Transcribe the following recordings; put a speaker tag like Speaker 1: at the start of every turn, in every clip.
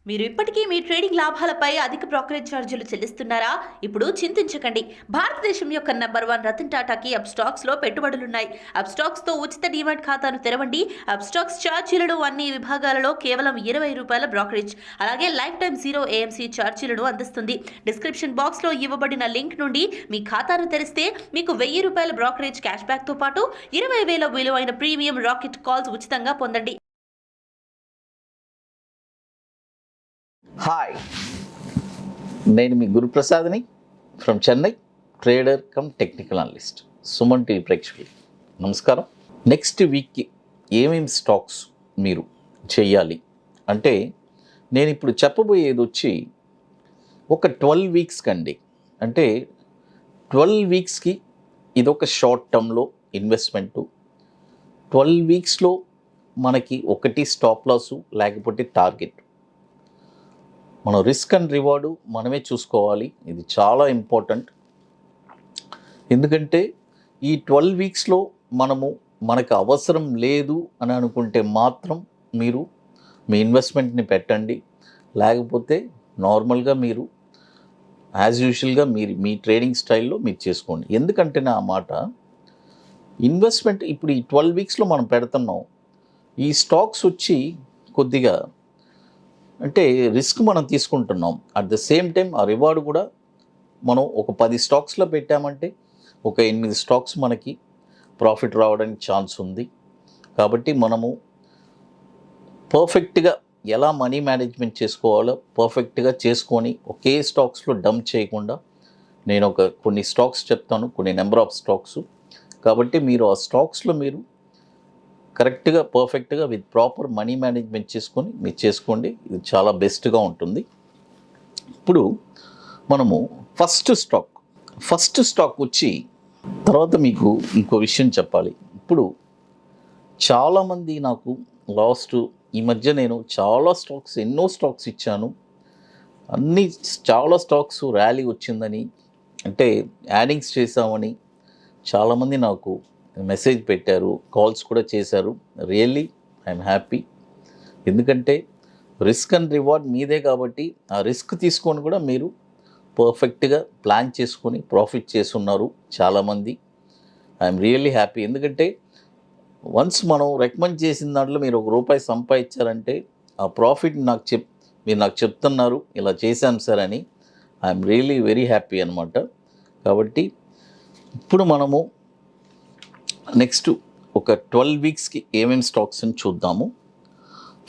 Speaker 1: మీరు ఇప్పటికీ మీ ట్రేడింగ్ లాభాలపై అధిక బ్రోకరేజ్ ఛార్జీలు చెల్లిస్తున్నారా? ఇప్పుడు చింతించకండి. భారతదేశం యొక్క నంబర్ 1 రతన్ టాటాకి అప్స్టాక్స్ లో పెట్టుబడులున్నాయి. అప్స్టాక్స్ తో ఉచిత డీమాట్ ఖాతాను తెరవండి. అప్స్టాక్స్ ఛార్జీలను అన్ని విభాగాలలో కేవలం ₹20 బ్రోకరేజ్, అలాగే లైఫ్ టైం 0 AMC ఛార్జీలను అందిస్తుంది. డిస్క్రిప్షన్ బాక్స్ లో ఇవ్వబడిన లింక్ నుండి మీ ఖాతాను తెరిస్తే మీకు ₹1000 బ్రోకరేజ్ క్యాష్ బ్యాక్ తో పాటు 20,000 విలువైన ప్రీమియం రాకెట్ కాల్స్ ఉచితంగా పొందండి.
Speaker 2: హాయ్, నేను మీ గురు ప్రసాద్ని from Chennai, trader cum technical analyst. Suman TV ప్రేక్షకులు నమస్కారం. నెక్స్ట్ వీక్కి ఏమేమి స్టాక్స్ మీరు చేయాలి అంటే, నేను ఇప్పుడు చెప్పబోయేది వచ్చి ఒక 12 వీక్స్ కండి. అంటే 12 వీక్స్కి ఇదొక షార్ట్ టర్మ్లో ఇన్వెస్ట్మెంటు. 12 వీక్స్లో మనకి ఒకటి స్టాప్ లాసు లేకపోతే టార్గెట్. మనం రిస్క్ అండ్ రివార్డు మనమే చూసుకోవాలి. ఇది చాలా ఇంపార్టెంట్. ఎందుకంటే ఈ 12 వీక్స్లో మనకు అవసరం లేదు అని అనుకుంటే మాత్రం మీరు మీ ఇన్వెస్ట్మెంట్ని పెట్టండి. లేకపోతే నార్మల్గా మీరు యాజ్ యూజువల్గా మీ ట్రేడింగ్ స్టైల్లో మీరు చేసుకోండి. ఎందుకంటే నా మాట, ఇన్వెస్ట్మెంట్ ఇప్పుడు ఈ 12 వీక్స్లో మనం పెడుతున్నాం. ఈ స్టాక్స్ వచ్చి కొద్దిగా అంటే రిస్క్ మనం తీసుకుంటున్నాం. అట్ ద సేమ్ టైం ఆ రివార్డు కూడా మనం ఒక 10 స్టాక్స్లో పెట్టామంటే ఒక 8 స్టాక్స్ మనకి ప్రాఫిట్ రావడానికి ఛాన్స్ ఉంది. కాబట్టి మనము పర్ఫెక్ట్గా ఎలా మనీ మేనేజ్మెంట్ చేసుకోవాలో పర్ఫెక్ట్గా చేసుకొని ఒకే స్టాక్స్లో డంప్ చేయకుండా, నేను కొన్ని స్టాక్స్ చెప్తాను, కొన్ని నెంబర్ ఆఫ్ స్టాక్స్. కాబట్టి మీరు ఆ స్టాక్స్లో మీరు కరెక్ట్గా పర్ఫెక్ట్గా విత్ ప్రాపర్ మనీ మేనేజ్మెంట్ చేసుకొని మీరు చేసుకోండి. ఇది చాలా బెస్ట్గా ఉంటుంది. ఇప్పుడు మనము ఫస్ట్ స్టాక్ వచ్చి తర్వాత మీకు ఇంకో విషయం చెప్పాలి. ఇప్పుడు చాలామంది నాకు ఈ మధ్య నేను ఎన్నో స్టాక్స్ ఇచ్చాను. చాలా స్టాక్స్ ర్యాలీ వచ్చిందని, అంటే యాడింగ్స్ చేసామని చాలామంది నాకు మెసేజ్ పెట్టారు, కాల్స్ కూడా చేశారు. Really I'm happy. ఎందుకంటే రిస్క్ అండ్ రివార్డ్ మీదే కాబట్టి ఆ రిస్క్ తీసుకొని కూడా మీరు పర్ఫెక్ట్గా ప్లాన్ చేసుకొని ప్రాఫిట్ చేస్తున్నారు చాలామంది. I'm really happy. ఎందుకంటే వన్స్ మనం రికమెండ్ చేసిన దాంట్లో మీరు ₹1 సంపాదించారంటే ఆ ప్రాఫిట్ మీరు నాకు చెప్తున్నారు, ఇలా చేశాం సార్ అని. ఐఎమ్ రియల్లీ వెరీ హ్యాపీ అనమాట. కాబట్టి ఇప్పుడు మనము నెక్స్ట్ ఒక 12 వీక్స్కి ఏమేమి స్టాక్స్ అని చూద్దాము.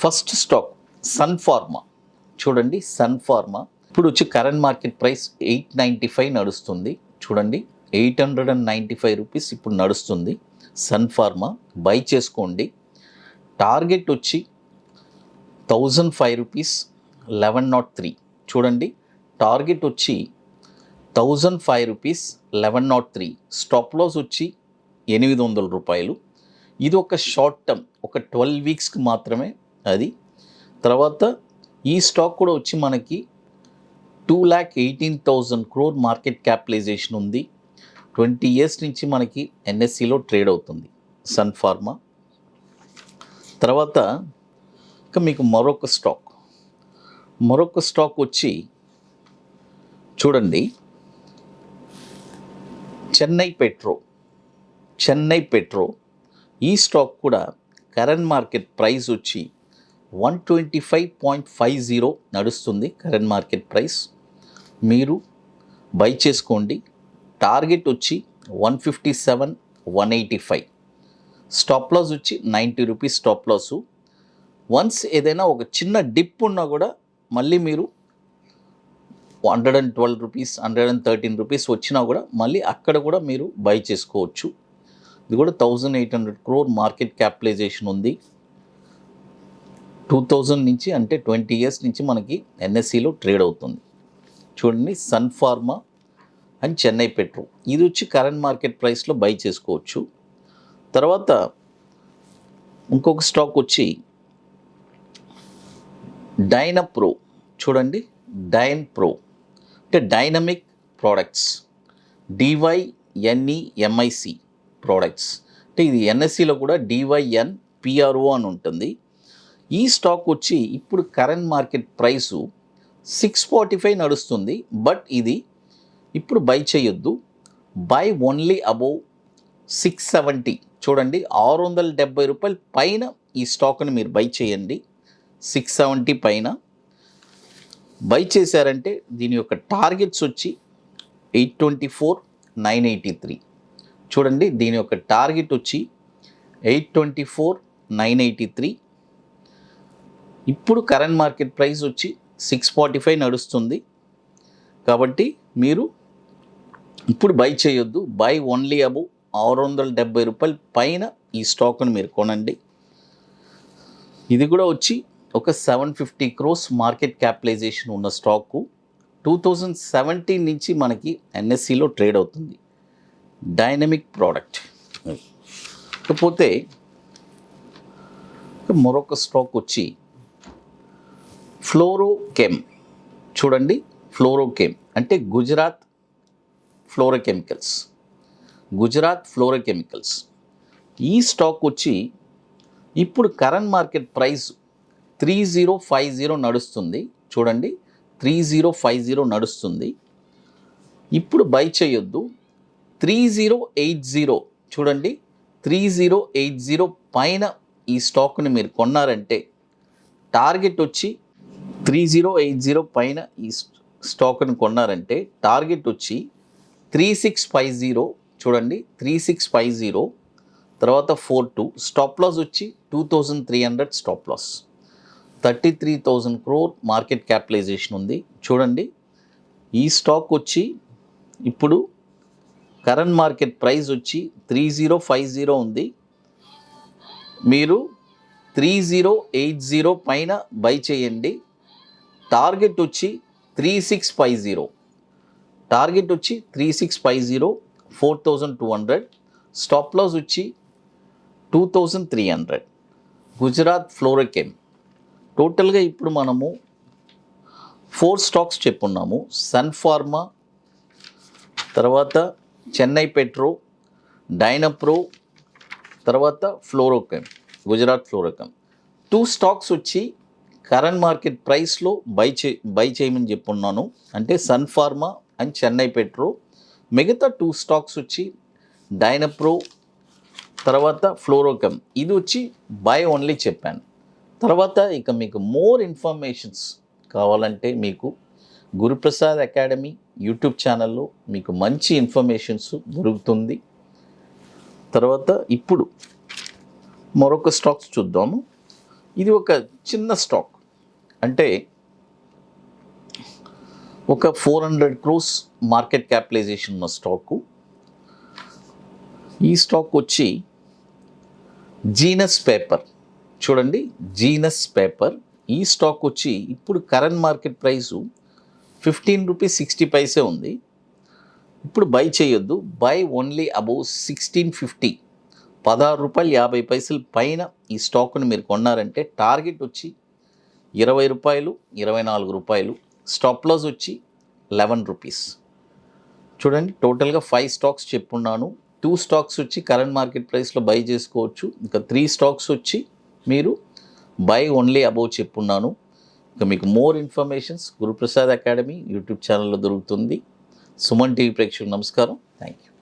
Speaker 2: First stock Sun Pharma. చూడండి, సన్ ఫార్మా ఇప్పుడు వచ్చి కరెంట్ మార్కెట్ ప్రైస్ 895 నడుస్తుంది. చూడండి, ₹895 ఇప్పుడు నడుస్తుంది. సన్ ఫార్మా బై చేసుకోండి. టార్గెట్ వచ్చి ₹1005, 1103. చూడండి, టార్గెట్ వచ్చి ₹1005, 1103. స్టాప్ లాస్ వచ్చి ₹800. ఇది ఒక షార్ట్ టర్మ్, ఒక 12 వీక్స్కి మాత్రమే అది. తర్వాత ఈ స్టాక్ కూడా వచ్చి మనకి 2,18,000 crore మార్కెట్ క్యాపిటలైజేషన్ ఉంది. 20 years నుంచి మనకి NSEలో ట్రేడ్ అవుతుంది సన్ ఫార్మా. తర్వాత ఇంకా మీకు మరొక స్టాక్ వచ్చి చూడండి, చెన్నై పెట్రో. ఈ స్టాక్ కూడా కరెంట్ మార్కెట్ ప్రైస్ వచ్చి 125.50 నడుస్తుంది. కరెంట్ మార్కెట్ ప్రైస్ మీరు బై చేసుకోండి. టార్గెట్ వచ్చి 157, 185. స్టాప్ లాస్ వచ్చి ₹90 స్టాప్ లాసు. వన్స్ ఏదైనా ఒక చిన్న డిప్ ఉన్నా కూడా మళ్ళీ మీరు ₹112, ₹113 వచ్చినా కూడా మళ్ళీ అక్కడ కూడా మీరు బై చేసుకోవచ్చు. ఇది కూడా 1,800 crore మార్కెట్ క్యాపిటలైజేషన్ ఉంది. 2000 నుంచి, అంటే 20 years నుంచి మనకి NSEలో ట్రేడ్ అవుతుంది. చూడండి, సన్ ఫార్మా అండ్ చెన్నై పెట్రో. ఇది వచ్చి కరెంట్ మార్కెట్ ప్రైస్లో బై చేసుకోవచ్చు. తర్వాత ఇంకొక స్టాక్ వచ్చి డైనప్రో. చూడండి, డైన్ప్రో అంటే డైనమిక్ ప్రోడక్ట్స్, DYNEMIC ప్రోడక్ట్స్. అంటే ఇది NSEలో కూడా DYNPRO అని ఉంటుంది. ఈ స్టాక్ వచ్చి ఇప్పుడు కరెంట్ మార్కెట్ ప్రైసు 645 నడుస్తుంది. బట్ ఇది ఇప్పుడు బై చేయొద్దు, బై ఓన్లీ అబోవ్ 670. చూడండి, 670 రూపాయల పైన ఈ స్టాక్ని మీరు బై చేయండి. 670 పైన బై చేశారంటే దీని యొక్క టార్గెట్స్ వచ్చి 824, 983. చూడండి, దీని యొక్క టార్గెట్ వచ్చి 824, 983. ఇప్పుడు కరెంట్ మార్కెట్ ప్రైస్ వచ్చి 645 నడుస్తుంది. కాబట్టి మీరు ఇప్పుడు బై చేయొద్దు, బై ఓన్లీ అబోవ్ 670 రూపాయల పైన ఈ స్టాక్ను మీరు కొనండి. ఇది కూడా వచ్చి ఒక 750 crores మార్కెట్ క్యాపిటలైజేషన్ ఉన్న స్టాకు 2017 నుంచి మనకి ఎన్ఎస్సిలో ట్రేడ్ అవుతుంది. Dynamic product. ఇకపోతే మరొక స్టాక్ వచ్చి ఫ్లోరోకెమ్. చూడండి, ఫ్లోరోకెమ్ అంటే గుజరాత్ ఫ్లోరోకెమికల్స్. గుజరాత్ ఫ్లోరోకెమికల్స్ ఈ స్టాక్ వచ్చి ఇప్పుడు కరెంట్ మార్కెట్ ప్రైస్ 3050 నడుస్తుంది. చూడండి, 3050 నడుస్తుంది. ఇప్పుడు బై చేయొద్దు, 3080. చూడండి, 3080 పైన ఈ స్టాక్ని మీరు కొన్నారంటే టార్గెట్ వచ్చి 3080 పైన ఈ స్టాక్ని కొన్నారంటే టార్గెట్ వచ్చి 3650. చూడండి, 3650 తర్వాత 42. స్టాప్ లాస్ వచ్చి 2300 stop loss. 33,000 crore market capitalization ఉంది. చూడండి, ఈ స్టాక్ వచ్చి ఇప్పుడు కరెంట్ మార్కెట్ ప్రైస్ వచ్చి 3050 ఉంది. మీరు 3080 పైన బై చేయండి. టార్గెట్ వచ్చి 3650. టార్గెట్ వచ్చి 3650, 4200. స్టాప్ లాస్ వచ్చి 2300. గుజరాత్ ఫ్లోరోకెమ్. టోటల్గా ఇప్పుడు మనము 4 స్టాక్స్ చెప్పున్నాము. సన్ ఫార్మా, తర్వాత చెన్నై పెట్రో, డైనప్రో, తర్వాత ఫ్లోరోకెమ్, గుజరాత్ ఫ్లోరోకెమ్. 2 స్టాక్స్ వచ్చి కరెంట్ మార్కెట్ ప్రైస్లో బై చేయమని చెప్పున్నాను, అంటే సన్ ఫార్మా అండ్ చెన్నై పెట్రో. మిగతా 2 స్టాక్స్ వచ్చి డైనప్రో, తర్వాత ఫ్లోరోకెమ్. ఇది వచ్చి బై ఓన్లీ చెప్పాను. తర్వాత ఇక మీకు మోర్ ఇన్ఫర్మేషన్స్ కావాలంటే మీకు గురుప్రసాద్ అకాడమీ యూట్యూబ్ ఛానల్లో మీకు మంచి ఇన్ఫర్మేషన్స్ దొరుకుతుంది. తర్వాత ఇప్పుడు మరొక స్టాక్స్ చూద్దాము. ఇది ఒక చిన్న స్టాక్, అంటే ఒక 400 crores మార్కెట్ క్యాపిటలైజేషన్ ఉన్న స్టాకు. ఈ స్టాక్ వచ్చి జీనస్ పేపర్. చూడండి, జీనస్ పేపర్. ఈ స్టాక్ వచ్చి ఇప్పుడు current market price 15 rupees 60 paise ఉంది. ఇప్పుడు బై చేయొద్దు, బై ఓన్లీ అబౌవ్ 1650. 16 రూపాయలు 50 పైసలు పైన ఈ స్టాక్ను మీరు కొన్నారంటే టార్గెట్ వచ్చి 20 రూపాయలు, 24 రూపాయలు. స్టాప్ లాస్ వచ్చి 11 రూపీస్. చూడండి, టోటల్గా 5 స్టాక్స్ చెప్పున్నాను. 2 స్టాక్స్ వచ్చి కరెంట్ మార్కెట్ ప్రైస్లో బై చేసుకోవచ్చు. ఇంకా 3 స్టాక్స్ వచ్చి మీరు బై ఓన్లీ అబౌవ్ చెప్పున్నాను. ఇక మీకు more informations Guruprasad academy YouTube ఛానల్లో దొరుకుతుంది. సుమన్ టీవీ ప్రేక్షకులకు నమస్కారం. Thank you.